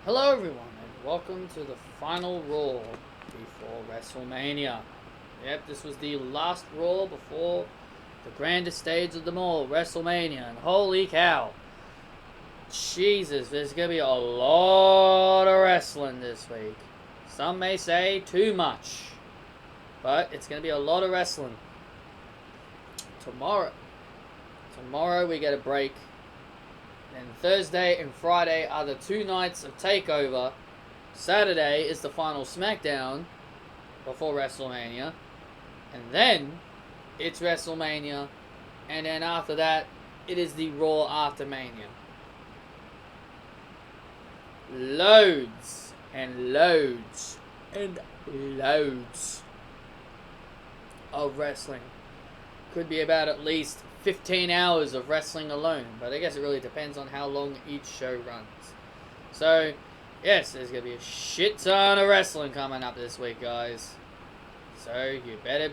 Hello everyone and welcome to the final Raw before WrestleMania. Yep, this was the last Raw before the grandest stage of them all, WrestleMania. And holy cow, Jesus, there's going to be a lot of wrestling this week. Some may say too much, but it's going to be a lot of wrestling. Tomorrow we get a break. And Thursday and Friday are the 2 nights of TakeOver. Saturday is the final SmackDown before WrestleMania. And then it's WrestleMania. And then after that, it is the Raw after Mania. Loads and loads and loads of wrestling. Could be about at least 15 hours of wrestling alone, but I guess it really depends on how long each show runs. So, yes, there's going to be a shit ton of wrestling coming up this week, guys. You better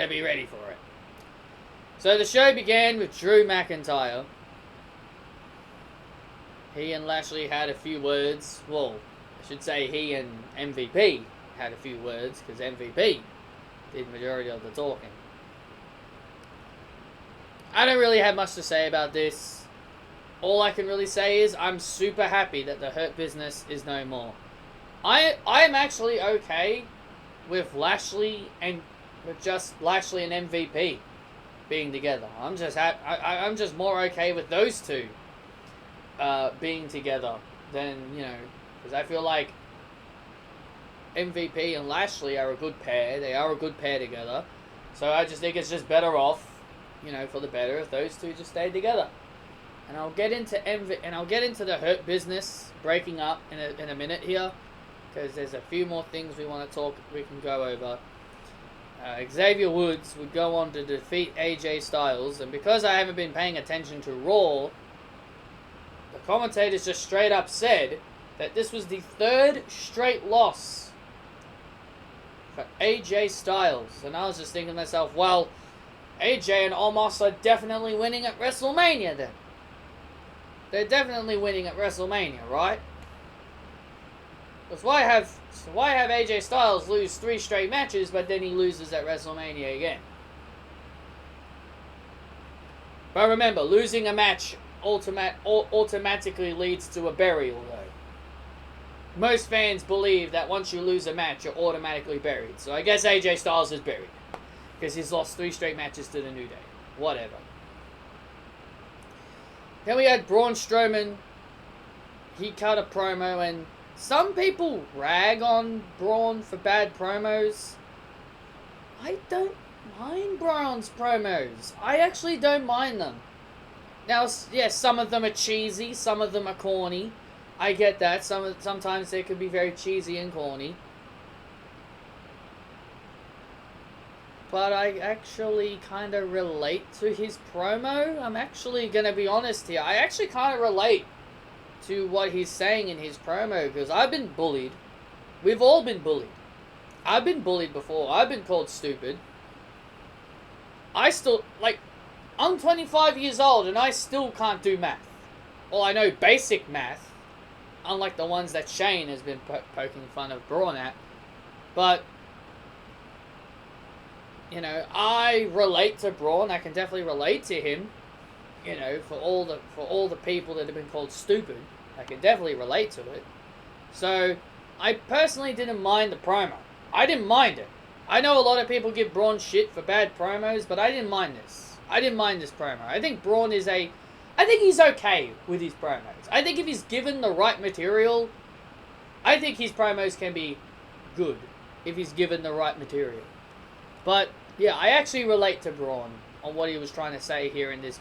be ready for it. So the show began with Drew McIntyre. He and Lashley had a few words. Well, I should say he and MVP had a few words, because MVP did the majority of the talking. I don't really have much to say about this. All I can really say is I'm super happy that the Hurt Business is no more. I am actually okay with Lashley and MVP being together. I'm just more okay with those two being together than, because I feel like MVP and Lashley are a good pair. They are a good pair together. So I just think it's just better off, for the better if those two just stayed together. And I'll get into the Hurt Business breaking up in a minute here, because there's a few more things we can go over. Xavier Woods would go on to defeat AJ Styles, and because I haven't been paying attention to Raw, the commentators just straight up said that this was the 3rd straight loss for AJ Styles. And I was just thinking to myself, well, AJ and Omos are definitely winning at WrestleMania then. They're definitely winning at WrestleMania, right? Because why have AJ Styles lose 3 straight matches, but then he loses at WrestleMania again? But remember, losing a match automatically leads to a burial, though. Most fans believe that once you lose a match, you're automatically buried. So I guess AJ Styles is buried, because he's lost 3 straight matches to the New Day. Whatever. Then we had Braun Strowman. He cut a promo, and some people rag on Braun for bad promos. I don't mind Braun's promos. I actually don't mind them. Now, yes, some of them are cheesy, some of them are corny. I get that. Sometimes they could be very cheesy and corny. But I actually kind of relate to his promo. I'm actually going to be honest here. I actually kind of relate to what he's saying in his promo, because I've been bullied. We've all been bullied. I've been bullied before. I've been called stupid. I'm 25 years old and I still can't do math. Well, I know basic math, unlike the ones that Shane has been poking fun of Braun at. But I relate to Braun. I can definitely relate to him. For all the people that have been called stupid, I can definitely relate to it. So, I personally didn't mind the promo. I didn't mind it. I know a lot of people give Braun shit for bad promos, but I didn't mind this. I didn't mind this promo. I think Braun I think he's okay with his promos. I think if he's given the right material, I think his promos can be good if he's given the right material. But yeah, I actually relate to Braun on what he was trying to say here in this.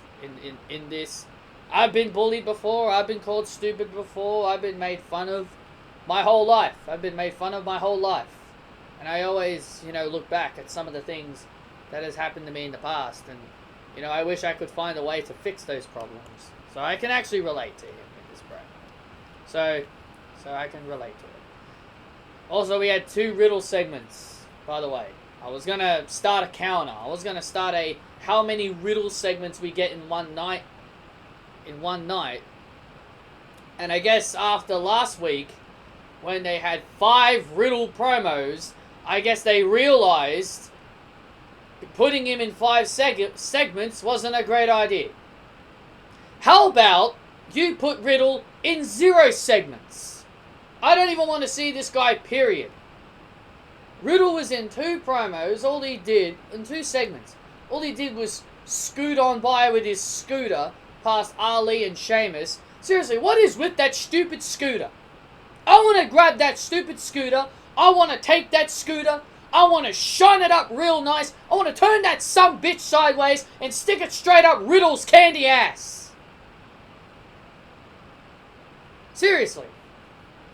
In this, I've been bullied before. I've been called stupid before. I've been made fun of my whole life. And I always, look back at some of the things that has happened to me in the past, and I wish I could find a way to fix those problems. So I can actually relate to him in this promo. So I can relate to it. Also, we had 2 riddle segments, by the way. I was going to start a counter. I was going to start a how many riddle segments we get in one night. And I guess after last week, when they had 5 Riddle promos, I guess they realized putting him in 5 segments wasn't a great idea. How about you put Riddle in 0 segments? I don't even want to see this guy, period. Riddle was in 2 promos, in 2 segments. All he did was scoot on by with his scooter past Ali and Sheamus. Seriously, what is with that stupid scooter? I want to grab that stupid scooter. I want to take that scooter. I want to shine it up real nice. I want to turn that some bitch sideways and stick it straight up Riddle's candy ass. Seriously.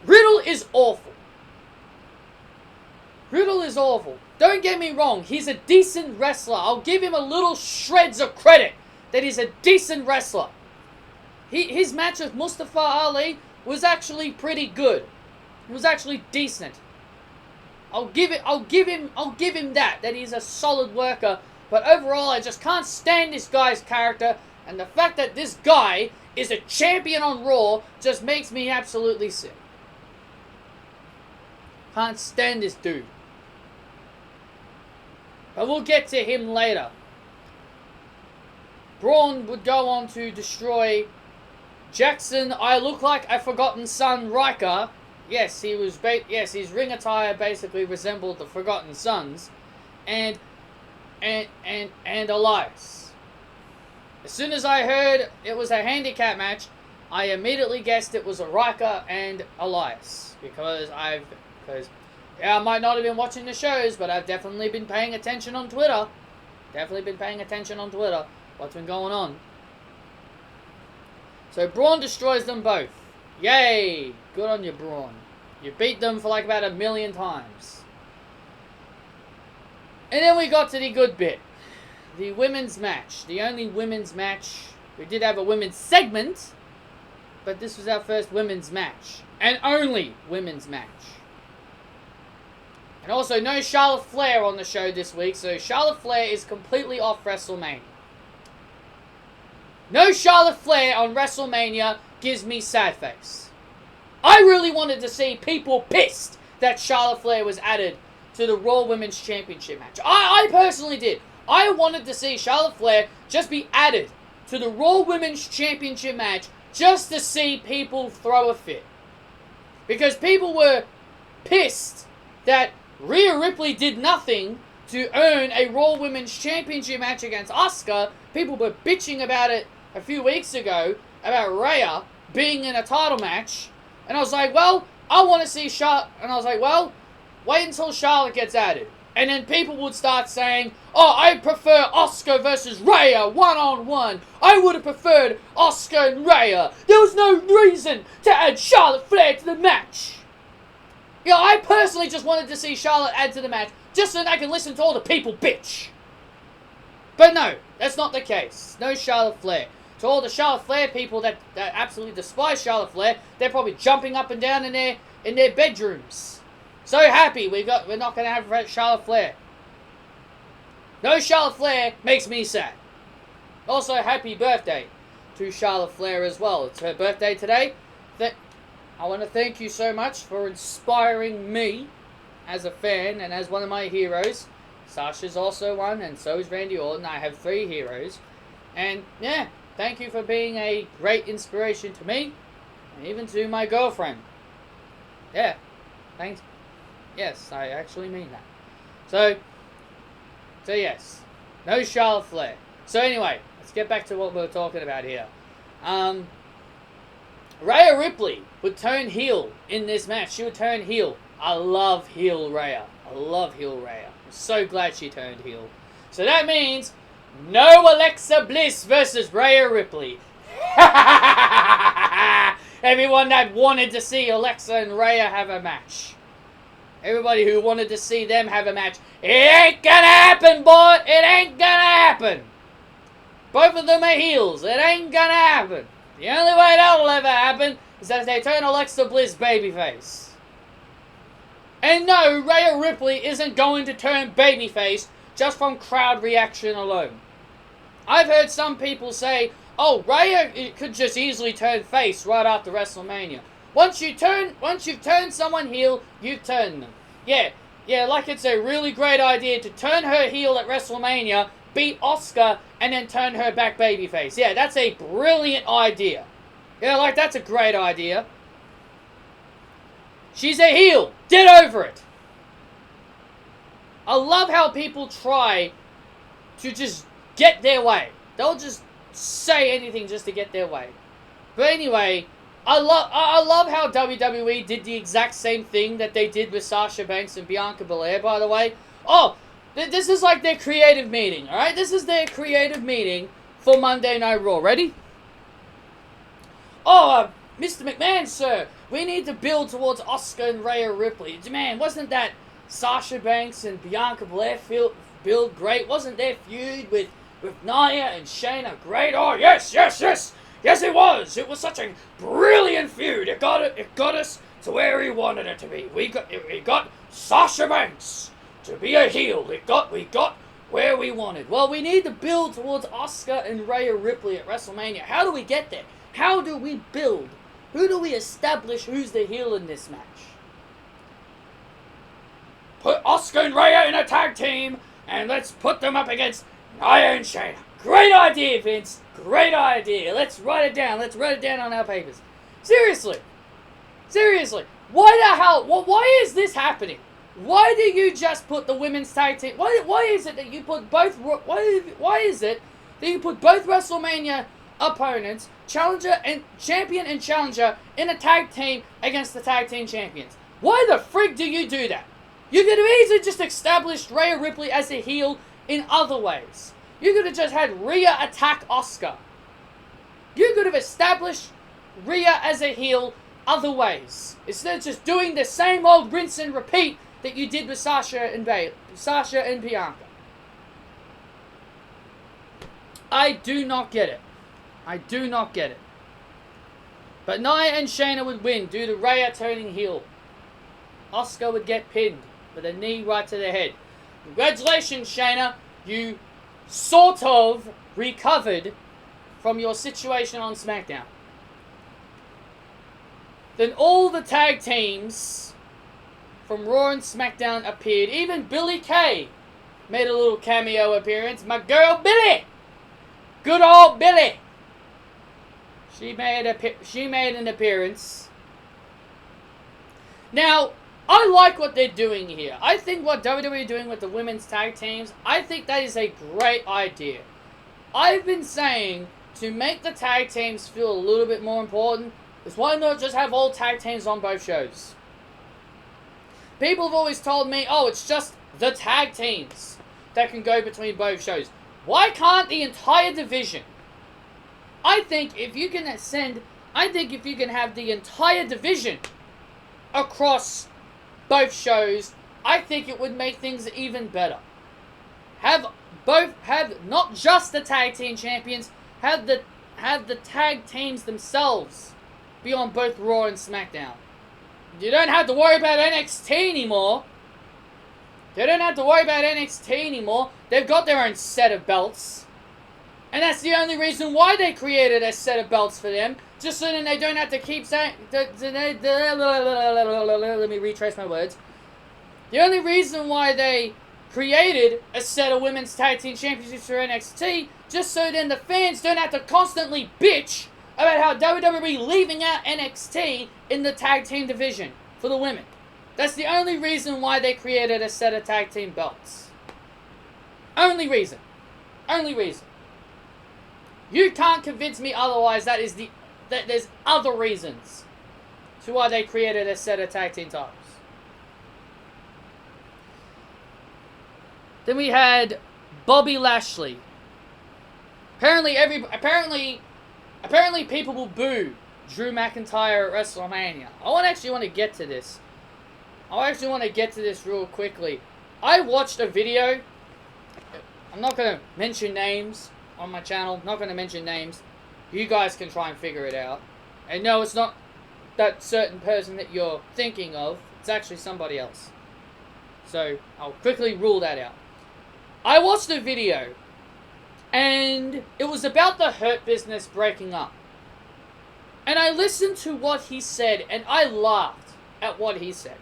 Riddle is awful. Riddle is awful. Don't get me wrong. He's a decent wrestler. I'll give him a little shreds of credit that he's a decent wrestler. His match with Mustafa Ali was actually pretty good. It was actually decent. I'll give him that he's a solid worker. But overall, I just can't stand this guy's character, and the fact that this guy is a champion on Raw just makes me absolutely sick. Can't stand this dude. But we'll get to him later. Braun would go on to destroy Jackson. I look like a forgotten son, Riker. Yes, he was. His ring attire basically resembled the Forgotten Sons, and Elias. As soon as I heard it was a handicap match, I immediately guessed it was a Riker and Elias because I might not have been watching the shows, but I've definitely been paying attention on Twitter. What's been going on? So Braun destroys them both. Yay! Good on you, Braun. You beat them for like about 1 million times. And then we got to the good bit. The women's match. The only women's match. We did have a women's segment, but this was our first women's match. And only women's match. And also, no Charlotte Flair on the show this week, so Charlotte Flair is completely off WrestleMania. No Charlotte Flair on WrestleMania gives me sad face. I really wanted to see people pissed that Charlotte Flair was added to the Raw Women's Championship match. I personally did. I wanted to see Charlotte Flair just be added to the Raw Women's Championship match just to see people throw a fit. Because people were pissed that Rhea Ripley did nothing to earn a Raw Women's Championship match against Asuka. People were bitching about it a few weeks ago, about Reya being in a title match. And I was like, well, I want to see Charlotte. And I was like, well, wait until Charlotte gets added. And then people would start saying, oh, I prefer Asuka versus Reya one-on-one. I would have preferred Asuka and Reya. There was no reason to add Charlotte Flair to the match. Yeah, I personally just wanted to see Charlotte add to the match just so that I can listen to all the people bitch. But no, that's not the case. No Charlotte Flair. To all the Charlotte Flair people that absolutely despise Charlotte Flair, they're probably jumping up and down in their bedrooms. So happy we're not going to have Charlotte Flair. No Charlotte Flair makes me sad. Also, happy birthday to Charlotte Flair as well. It's her birthday today. I want to thank you so much for inspiring me as a fan and as one of my heroes. Sasha's also one, and so is Randy Orton. I have 3 heroes. And yeah, thank you for being a great inspiration to me, and even to my girlfriend. Yeah, thanks. Yes, I actually mean that. So yes, no Charlotte Flair. So anyway, let's get back to what we're talking about here. Rhea Ripley would turn heel in this match. She would turn heel. I love heel Rhea. I'm so glad she turned heel. So that means no Alexa Bliss versus Rhea Ripley. Everyone that wanted to see Alexa and Rhea have a match. Everybody who wanted to see them have a match. It ain't gonna happen, boy. It ain't gonna happen. Both of them are heels. It ain't gonna happen. The only way that'll ever happen is that they turn Alexa Bliss babyface. And no, Rhea Ripley isn't going to turn babyface just from crowd reaction alone. I've heard some people say, oh, Rhea could just easily turn face right after WrestleMania. Once you've turned someone heel, you've turned them. Yeah, like it's a really great idea to turn her heel at WrestleMania, beat Asuka, and then turn her back babyface. Yeah, that's a brilliant idea. Yeah, like that's a great idea. She's a heel. Get over it. I love how people try to just get their way. They'll just say anything just to get their way. But anyway, I love how WWE did the exact same thing that they did with Sasha Banks and Bianca Belair, by the way. Oh, this is like their creative meeting, alright? This is their creative meeting for Monday Night Raw. Ready? Oh, Mr. McMahon, sir, we need to build towards Asuka and Rhea Ripley. Man, wasn't that Sasha Banks and Bianca Belair build great? Wasn't their feud with Nia and Shayna great? Oh, yes. Yes, it was. It was such a brilliant feud. It got us to where we wanted it to be. We got Sasha Banks to be a heel. We got where we wanted. Well, we need to build towards Asuka and Rhea Ripley at WrestleMania. How do we get there? How do we build? Who do we establish who's the heel in this match? Put Asuka and Rhea in a tag team, and let's put them up against Nia and Shayna. Great idea, Vince. Great idea. Let's write it down. Let's write it down on our papers. Seriously. Why is this happening? Why do you just put the women's tag team? Why is it that you put both? Why is it that you put both WrestleMania opponents, challenger and champion and challenger, in a tag team against the tag team champions? Why the frig do you do that? You could have easily just established Rhea Ripley as a heel in other ways. You could have just had Rhea attack Asuka. You could have established Rhea as a heel other ways, instead of just doing the same old rinse and repeat that you did with Sasha and Bianca. I do not get it. But Nia and Shayna would win due to Rhea turning heel. Asuka would get pinned with a knee right to the head. Congratulations, Shayna. You sort of recovered from your situation on SmackDown. Then all the tag teams from Raw and SmackDown appeared. Even Billie Kay made a little cameo appearance. My girl Billie! Good old Billie! She made an appearance. Now, I like what they're doing here. I think what WWE are doing with the women's tag teams, I think that is a great idea. I've been saying to make the tag teams feel a little bit more important is why not just have all tag teams on both shows? People have always told me, oh, it's just the tag teams that can go between both shows. Why can't the entire division? I think if you can have the entire division across both shows, I think it would make things even better. Have not just the tag team champions, have the tag teams themselves be on both Raw and SmackDown. You don't have to worry about NXT anymore. They've got their own set of belts. And that's the only reason why they created a set of belts for them. Just so then they don't have to keep saying... Let me retrace my words. The only reason why they created a set of women's tag team championships for NXT, just so then the fans don't have to constantly bitch about how WWE leaving out NXT in the tag team division for the women. That's the only reason why they created a set of tag team belts. Only reason. You can't convince me otherwise. That there's other reasons to why they created a set of tag team titles. Then we had Bobby Lashley. Apparently people will boo Drew McIntyre at WrestleMania. I actually want to get to this. Real quickly. I watched a video. I'm not going to mention names on my channel. You guys can try and figure it out. And no, it's not that certain person that you're thinking of. It's actually somebody else. So, I'll quickly rule that out. I watched a video. And it was about the Hurt Business breaking up. And I listened to what he said, and I laughed at what he said.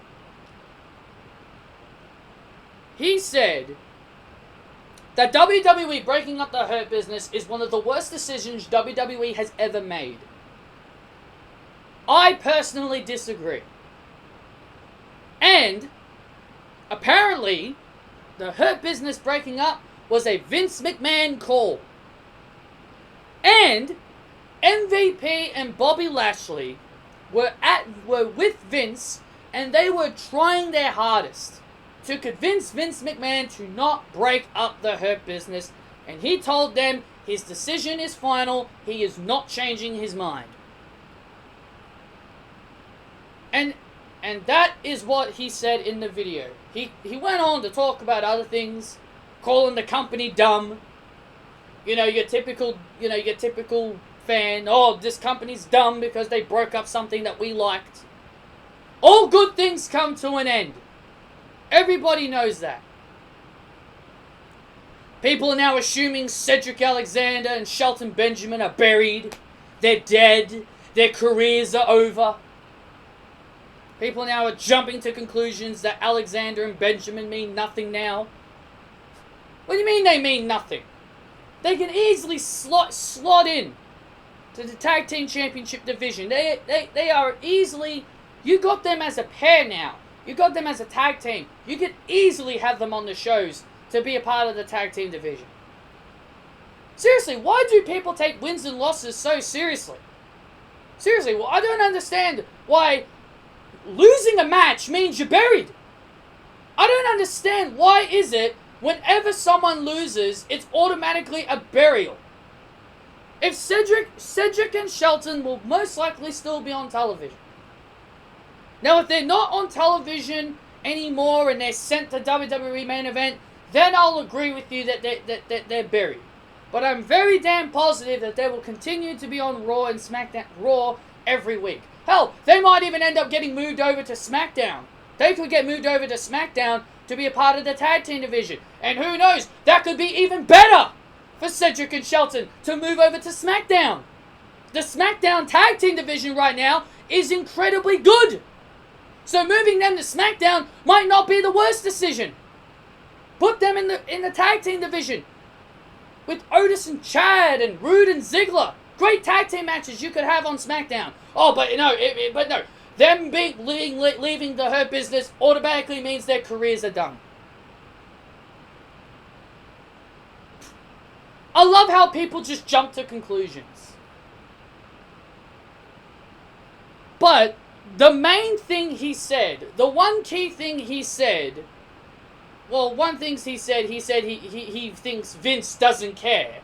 He said that WWE breaking up the Hurt Business is one of the worst decisions WWE has ever made. I personally disagree. And apparently, the Hurt Business breaking up was a Vince McMahon call. And MVP and Bobby Lashley were with Vince, and they were trying their hardest to convince Vince McMahon to not break up the Hurt Business, and he told them his decision is final, he is not changing his mind. And that is what he said in the video. He went on to talk about other things, calling the company dumb. Your typical fan. Oh, this company's dumb because they broke up something that we liked. All good things come to an end. Everybody knows that. People are now assuming Cedric Alexander and Shelton Benjamin are buried. They're dead. Their careers are over. People now are jumping to conclusions that Alexander and Benjamin mean nothing now. What do you mean they mean nothing? They can easily slot in to the Tag Team Championship division. They are easily... You got them as a pair now. You got them as a tag team. You could easily have them on the shows to be a part of the Tag Team division. Seriously, why do people take wins and losses so seriously? Seriously, well, I don't understand why losing a match means you're buried. I don't understand why is it whenever someone loses, it's automatically a burial. If Cedric and Shelton will most likely still be on television. Now, if they're not on television anymore and they're sent to WWE main event, then I'll agree with you that they're buried. But I'm very damn positive that they will continue to be on Raw and SmackDown Raw every week. Hell, they might even end up getting moved over to SmackDown. They could get moved over to SmackDown to be a part of the Tag Team division. And who knows, that could be even better for Cedric and Shelton to move over to SmackDown. The SmackDown Tag Team division right now is incredibly good. So moving them to SmackDown might not be the worst decision. Put them in the Tag Team division with Otis and Chad and Rude and Ziggler. Great tag team matches you could have on SmackDown. Oh, but no, them leaving the Hurt Business automatically means their careers are done. I love how people just jump to conclusions. But the main thing he said, the one key thing he said, well, one thing he said he thinks Vince doesn't care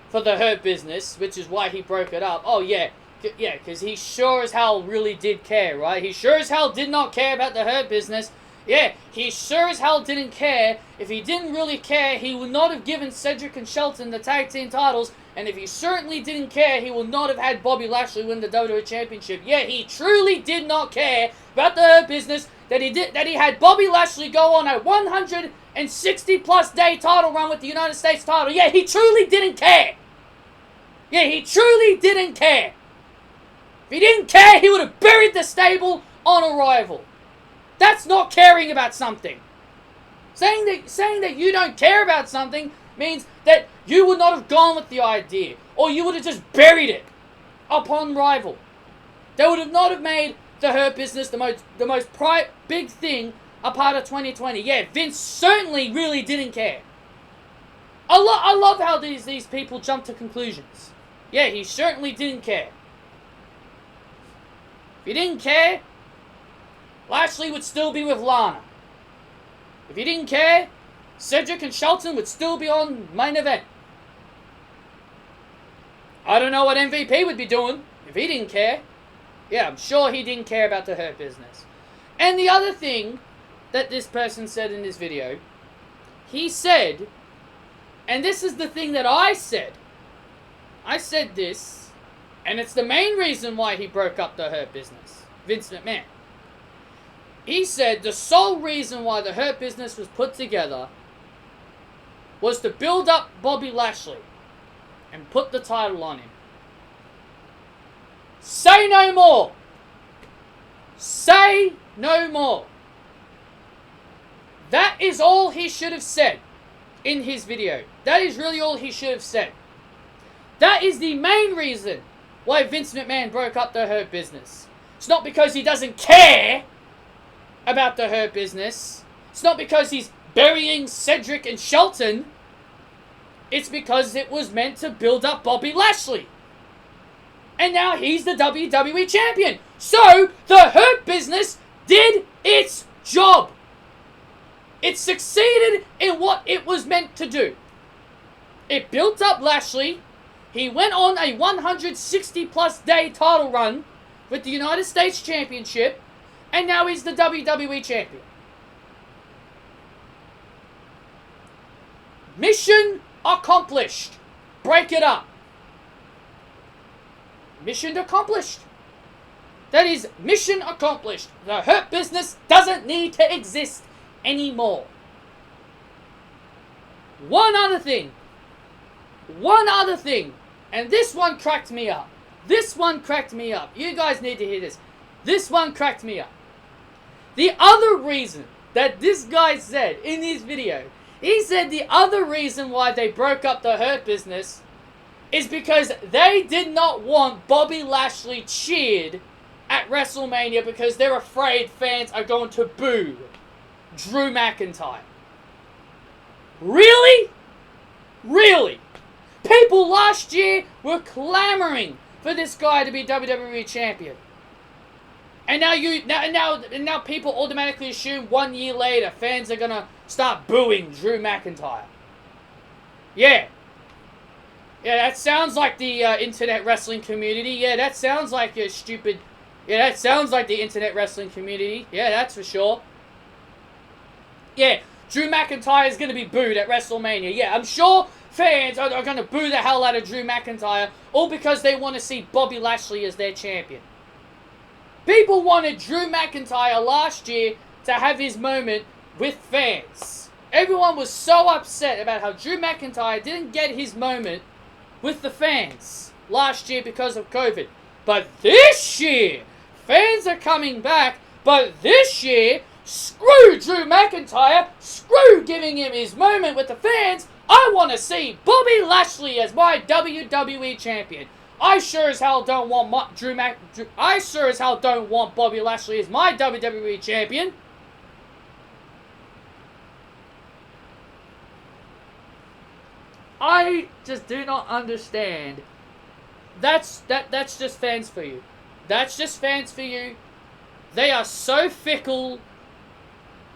for the Hurt Business, which is why he broke it up. Oh, yeah, because he sure as hell really did care, right? He sure as hell did not care about the Hurt Business. Yeah, he sure as hell didn't care. If he didn't really care, he would not have given Cedric and Shelton the tag team titles. And if he certainly didn't care, he would not have had Bobby Lashley win the WWE Championship. Yeah, he truly did not care about the Hurt Business. That he had Bobby Lashley go on a 160-plus day title run with the United States title. Yeah, he truly didn't care. Yeah, he truly didn't care. If he didn't care, he would have buried the stable on arrival. That's not caring about something. Saying that you don't care about something means that you would not have gone with the idea, or you would have just buried it upon arrival. They would have not have made the Hurt Business the most big thing a part of 2020. Yeah, Vince certainly really didn't care. I love how these people jump to conclusions. Yeah, he certainly didn't care. If he didn't care, Lashley would still be with Lana. If he didn't care, Cedric and Shelton would still be on main event. I don't know what MVP would be doing if he didn't care. Yeah, I'm sure he didn't care about the Hurt Business. And the other thing that this person said in this video, he said, and this is the thing that I said this, and it's the main reason why he broke up the Hurt Business, Vince McMahon. He said the sole reason why the Hurt Business was put together was to build up Bobby Lashley and put the title on him. Say no more. Say no more. That is all he should have said in his video. That is really all he should have said. That is the main reason why Vince McMahon broke up the Hurt Business. It's not because he doesn't care about the Hurt Business. It's not because he's burying Cedric and Shelton. It's because it was meant to build up Bobby Lashley. And now he's the WWE Champion. So, the Hurt Business did its job. It succeeded in what it was meant to do. It built up Lashley. He went on a 160-plus day title run with the United States Championship. And now he's the WWE Champion. Mission accomplished. Break it up. Mission accomplished. That is mission accomplished. The Hurt Business doesn't need to exist anymore. One other thing. And this one cracked me up. You guys need to hear this. This one cracked me up. The other reason that this guy said in his video, he said the other reason why they broke up the Hurt Business is because they did not want Bobby Lashley cheered at WrestleMania because they're afraid fans are going to boo Drew McIntyre. Really? Really? People last year were clamoring for this guy to be WWE Champion. And now people automatically assume 1 year later fans are gonna start booing Drew McIntyre. Yeah. Yeah, that sounds like the internet wrestling community. Yeah, that sounds like a stupid... Yeah, that sounds like the internet wrestling community. Yeah, that's for sure. Yeah, Drew McIntyre is going to be booed at WrestleMania. Yeah, I'm sure fans are going to boo the hell out of Drew McIntyre, all because they want to see Bobby Lashley as their champion. People wanted Drew McIntyre last year to have his moment with fans. Everyone was so upset about how Drew McIntyre didn't get his moment with the fans last year because of COVID. But this year, fans are coming back. But this year, screw Drew McIntyre. Screw giving him his moment with the fans. I want to see Bobby Lashley as my WWE Champion. I sure as hell don't want I sure as hell don't want Bobby Lashley as my WWE Champion. I just do not understand. That's just fans for you. That's just fans for you. They are so fickle,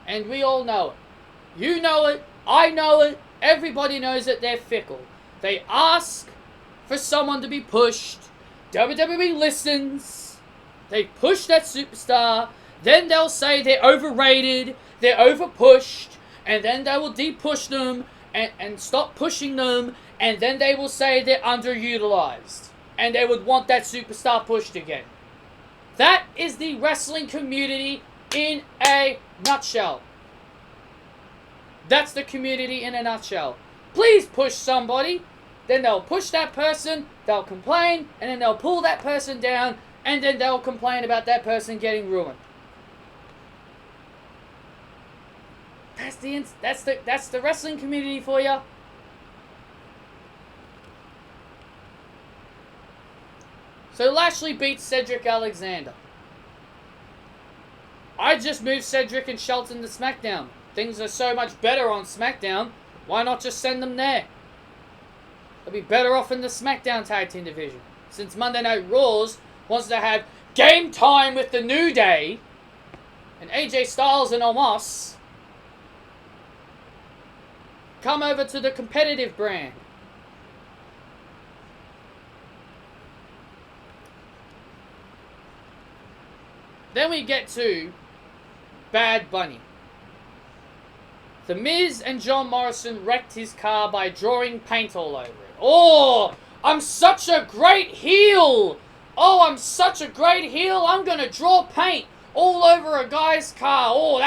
and we all know it. You know it. I know it. Everybody knows that they're fickle. They ask for someone to be pushed. WWE listens. They push that superstar. Then they'll say they're overrated. They're overpushed. And then they will de-push them and stop pushing them. And then they will say they're underutilized. And they would want that superstar pushed again. That is the wrestling community in a nutshell. That's the community in a nutshell. Please push somebody. Then they'll push that person. They'll complain. And then they'll pull that person down. And then they'll complain about that person getting ruined. That's the wrestling community for you. So Lashley beats Cedric Alexander. I just moved Cedric and Shelton to SmackDown. Things are so much better on SmackDown. Why not just send them there? They'll be better off in the SmackDown Tag Team division. Since Monday Night Raws wants to have game time with the New Day and AJ Styles and Omos, come over to the competitive brand. Then we get to Bad Bunny. The Miz and John Morrison wrecked his car by drawing paint all over it. Oh, I'm such a great heel. Oh, I'm such a great heel. I'm going to draw paint all over a guy's car. Oh,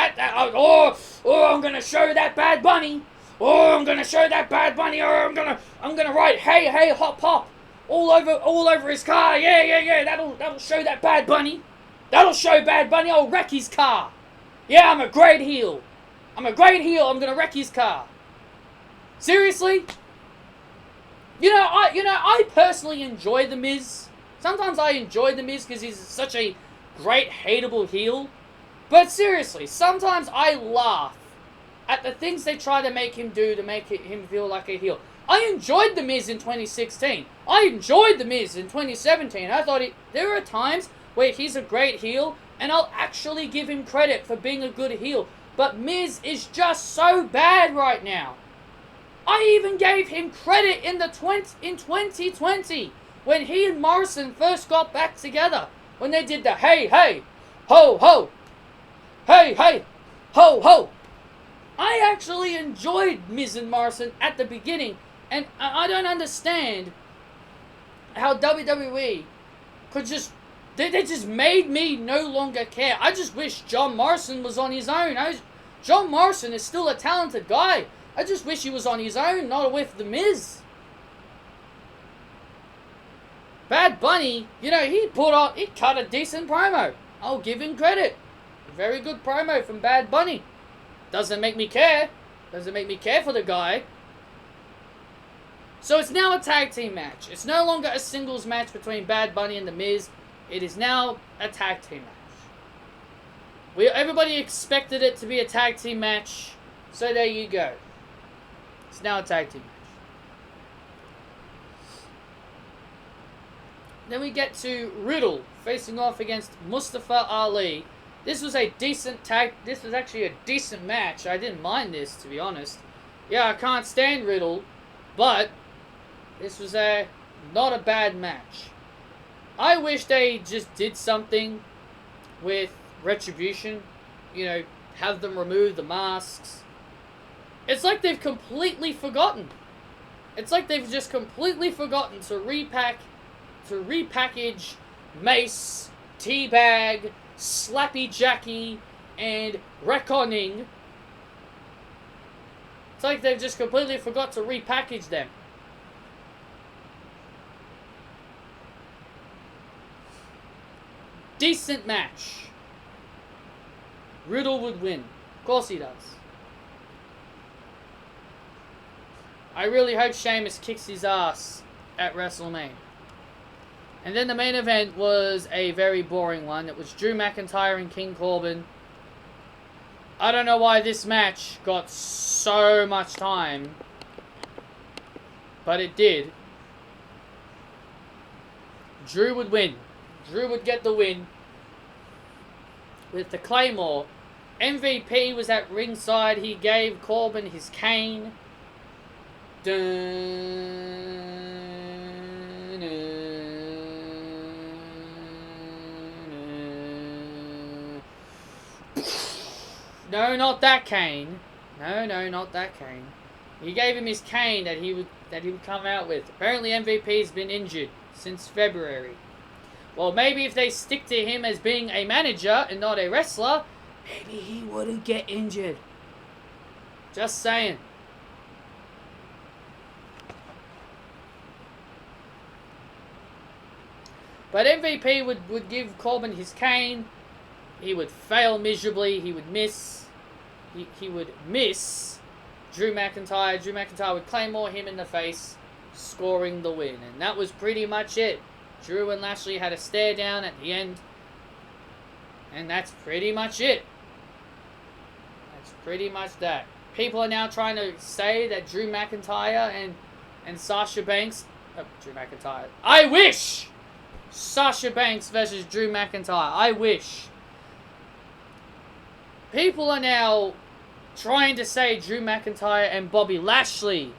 I'm going to show that Bad Bunny. Oh, I'm gonna show that Bad Bunny. Oh, I'm gonna write hey hey hop hop all over his car. Yeah. That'll show that Bad Bunny. That'll show Bad Bunny. I'll wreck his car. Yeah, I'm a great heel. I'm gonna wreck his car. Seriously? I personally enjoy The Miz. Sometimes I enjoy The Miz because he's such a great hateable heel. But seriously, sometimes I laugh at the things they try to make him do to make him feel like a heel. I enjoyed The Miz in 2016. I enjoyed The Miz in 2017. I thought there are times where he's a great heel, and I'll actually give him credit for being a good heel. But Miz is just so bad right now. I even gave him credit in 2020 when he and Morrison first got back together. When they did the hey, ho, ho, hey, ho, ho. I actually enjoyed Miz and Morrison at the beginning, and I don't understand how WWE could just... They just made me no longer care. I just wish John Morrison was on his own. John Morrison is still a talented guy. I just wish he was on his own, not with The Miz. Bad Bunny, he cut a decent promo. I'll give him credit. Very good promo from Bad Bunny. Doesn't make me care. Doesn't make me care for the guy. So it's now a tag team match. It's no longer a singles match between Bad Bunny and The Miz. It is now a tag team match. Everybody expected it to be a tag team match. So there you go. It's now a tag team match. Then we get to Riddle facing off against Mustafa Ali. This was a decent tag. This was actually a decent match. I didn't mind this, to be honest. Yeah, I can't stand Riddle, but this was not a bad match. I wish they just did something with Retribution. Have them remove the masks. It's like they've completely forgotten. It's like they've just completely forgotten to repackage Mace, Teabag, Slappy Jackie, and Reckoning. It's like they've just completely forgot to repackage them. Decent match. Riddle would win. Of course he does. I really hope Sheamus kicks his ass at WrestleMania. And then the main event was a very boring one. It was Drew McIntyre and King Corbin. I don't know why this match got so much time, but it did. Drew would win. Drew would get the win with the Claymore. MVP was at ringside. He gave Corbin his cane. No, not that cane. No, not that cane. He gave him his cane that he would come out with. Apparently MVP's been injured since February. Well, maybe if they stick to him as being a manager and not a wrestler, maybe he wouldn't get injured. Just saying. But MVP would give Corbin his cane. He would fail miserably. He would miss. He would miss Drew McIntyre. Drew McIntyre would claymore him in the face, scoring the win. And that was pretty much it. Drew and Lashley had a stare down at the end. And that's pretty much it. That's pretty much that. People are now trying to say that Drew McIntyre and Sasha Banks... Drew McIntyre. I wish! Sasha Banks versus Drew McIntyre. I wish. People are now trying to say Drew McIntyre and Bobby Lashley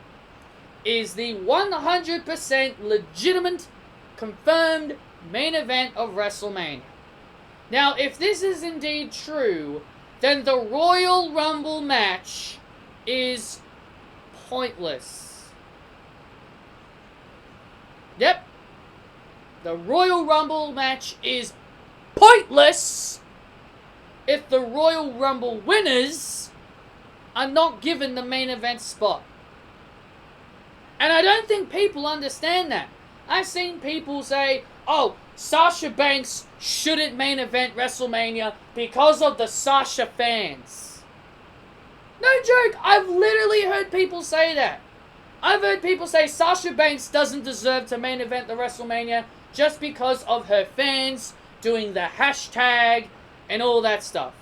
is the 100% legitimate, confirmed main event of WrestleMania. Now, if this is indeed true, then the Royal Rumble match is pointless. Yep. The Royal Rumble match is pointless if the Royal Rumble winners are not given the main event spot. And I don't think people understand that. I've seen people say, oh, Sasha Banks shouldn't main event WrestleMania because of the Sasha fans. No joke, I've literally heard people say that. I've heard people say Sasha Banks doesn't deserve to main event the WrestleMania just because of her fans doing the hashtag and all that stuff.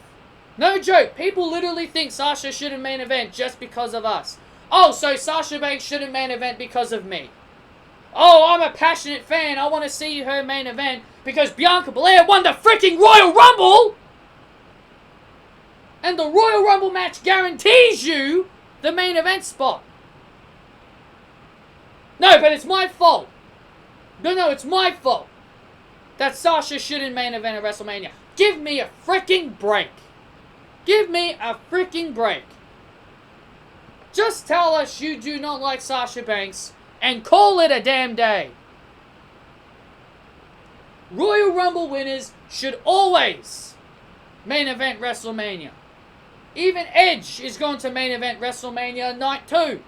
No joke, people literally think Sasha shouldn't main event just because of us. Oh, so Sasha Banks shouldn't main event because of me. Oh, I'm a passionate fan. I want to see her main event because Bianca Belair won the freaking Royal Rumble! And the Royal Rumble match guarantees you the main event spot. No, but it's my fault. No, it's my fault that Sasha shouldn't main event at WrestleMania. Give me a freaking break. Give me a freaking break. Just tell us you do not like Sasha Banks and call it a damn day. Royal Rumble winners should always main event WrestleMania. Even Edge is going to main event WrestleMania night 2.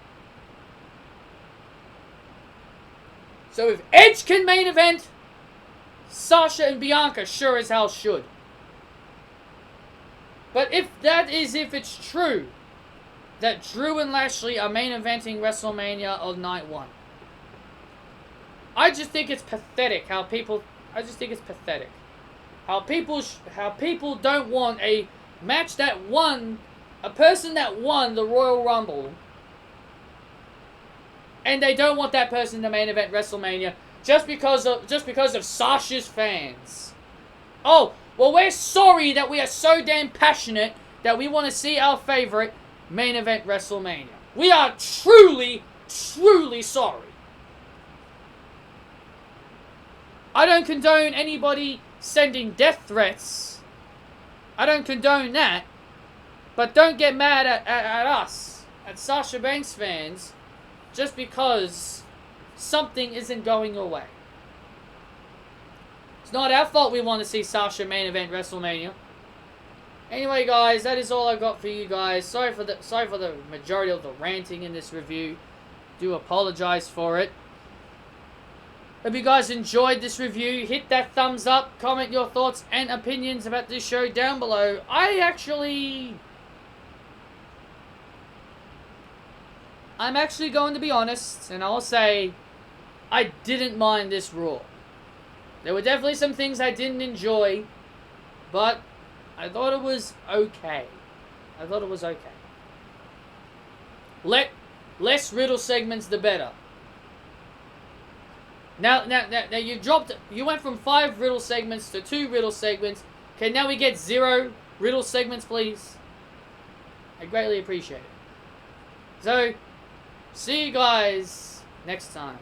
So if Edge can main event, Sasha and Bianca sure as hell should. But if it's true that Drew and Lashley are main eventing WrestleMania on night 1, I just think it's pathetic how people don't want a match that won, a person that won the Royal Rumble, and they don't want that person to main event WrestleMania just because of Sasha's fans. Oh, well, we're sorry that we are so damn passionate that we want to see our favorite main event WrestleMania. We are truly, truly sorry. I don't condone anybody sending death threats. I don't condone that. But don't get mad at us, at Sasha Banks fans, just because something isn't going your way. It's not our fault we want to see Sasha main event WrestleMania. Anyway, guys, that is all I got for you guys. Sorry for the majority of the ranting in this review. Do apologize for it. Hope you guys enjoyed this review. Hit that thumbs up. Comment your thoughts and opinions about this show down below. I'm actually going to be honest, and I'll say I didn't mind this Raw. There were definitely some things I didn't enjoy, but I thought it was okay. Less Riddle segments, the better. Now you went from 5 Riddle segments to 2 Riddle segments. Okay, now we get 0 Riddle segments, please. I greatly appreciate it. So, see you guys next time.